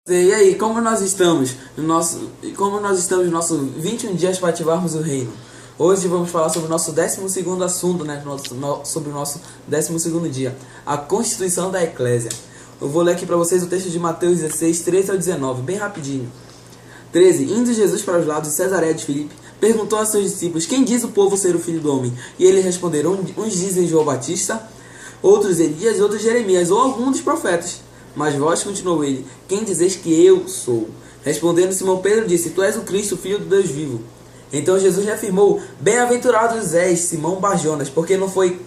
E aí, como nós estamos no nosso 21 dias para ativarmos o reino? Hoje vamos falar sobre o nosso 12º assunto, né? Sobre o nosso 12º dia, a constituição da eclésia. Eu vou ler aqui para vocês o texto de Mateus 16, 13 ao 19, bem rapidinho. 13. Indo Jesus para os lados de Cesareia de Filipe, perguntou a seus discípulos: quem diz o povo ser o Filho do Homem? E eles responderam: uns dizem João Batista, outros Elias, outros Jeremias, ou algum dos profetas. Mas vós, continuou ele, quem dizeis que eu sou? Respondendo Simão Pedro disse: tu és o Cristo, filho do Deus vivo. Então Jesus lhe afirmou: bem-aventurados és, Simão Barjonas, porque não foi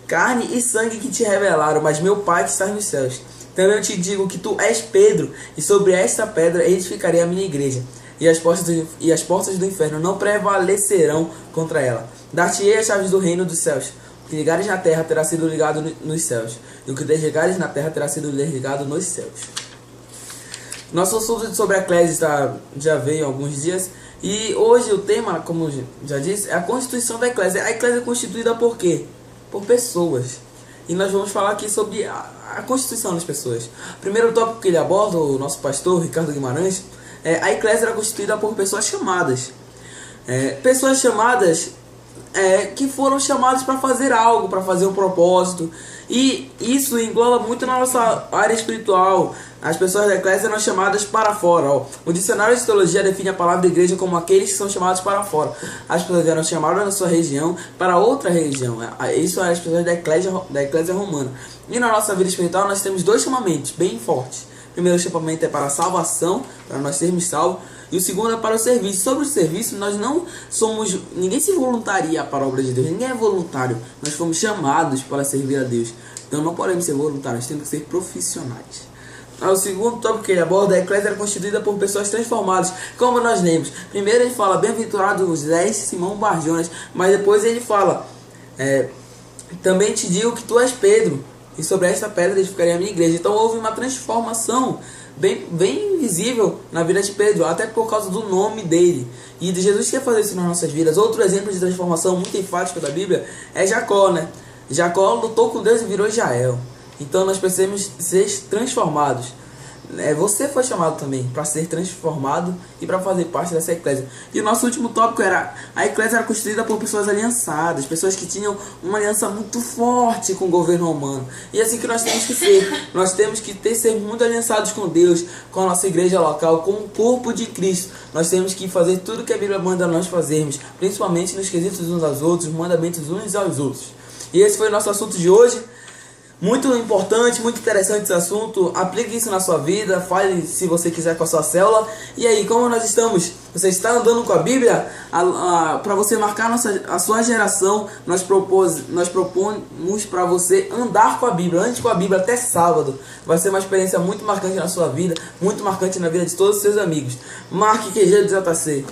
carne e sangue que te revelaram, mas meu Pai que está nos céus. Também eu te digo que tu és Pedro, e sobre esta pedra edificarei a minha igreja, e as portas do inferno não prevalecerão contra ela. Dar-te-ei as chaves do reino dos céus. O que ligares na terra terá sido ligado nos céus, e o que desligares na terra terá sido desligado nos céus. Nosso assunto sobre a eclésia já veio há alguns dias, e hoje o tema, como já disse, é a constituição da eclésia. A eclésia é constituída por quê? Por pessoas. E nós vamos falar aqui sobre a constituição das pessoas. O primeiro tópico que ele aborda, o nosso pastor Ricardo Guimarães, a eclésia era constituída por pessoas chamadas. Pessoas chamadas que foram chamadas para fazer algo, para fazer um propósito. E isso engloba muito na nossa área espiritual. As pessoas da eclésia eram chamadas para fora. O dicionário de teologia define a palavra igreja como aqueles que são chamados para fora. As pessoas eram chamadas na sua região para outra região. Isso é as pessoas da eclésia romana. E na nossa vida espiritual nós temos dois chamamentos bem fortes. O primeiro chamamento é para a salvação, para nós sermos salvos. E o segundo é para o serviço. Sobre o serviço, nós não somos... Ninguém se voluntaria para a obra de Deus. Ninguém é voluntário. Nós fomos chamados para servir a Deus. Então não podemos ser voluntários, temos que ser profissionais. O segundo tópico que ele aborda, a eclésia era constituída por pessoas transformadas, como nós lemos. Primeiro ele fala: bem-aventurados és, Simão Barjonas. Mas depois ele fala: também te digo que tu és Pedro, e sobre esta pedra edificarei a minha igreja. Então houve uma transformação bem visível na vida de Pedro, até por causa do nome dele. E Jesus quer fazer isso nas nossas vidas. Outro exemplo de transformação muito enfático da Bíblia é Jacó, né? Jacó lutou com Deus e virou Israel. Então nós precisamos ser transformados. Você foi chamado também para ser transformado e para fazer parte dessa eclésia. E o nosso último tópico era: a eclésia era constituída por pessoas aliançadas, pessoas que tinham uma aliança muito forte com o governo romano. E é assim que nós temos que ser. Nós temos que ser muito aliançados com Deus, com a nossa igreja local, com o corpo de Cristo. Nós temos que fazer tudo que a Bíblia manda nós fazermos, principalmente nos quesitos uns aos outros, mandamentos uns aos outros. E esse foi o nosso assunto de hoje. Muito importante, muito interessante esse assunto. Aplique isso na sua vida. Fale se você quiser com a sua célula. E aí, como nós estamos? Você está andando com a Bíblia? Para você marcar a sua geração, nós propomos para você andar com a Bíblia. Ande com a Bíblia até sábado. Vai ser uma experiência muito marcante na sua vida, muito marcante na vida de todos os seus amigos. Marque QG do JC.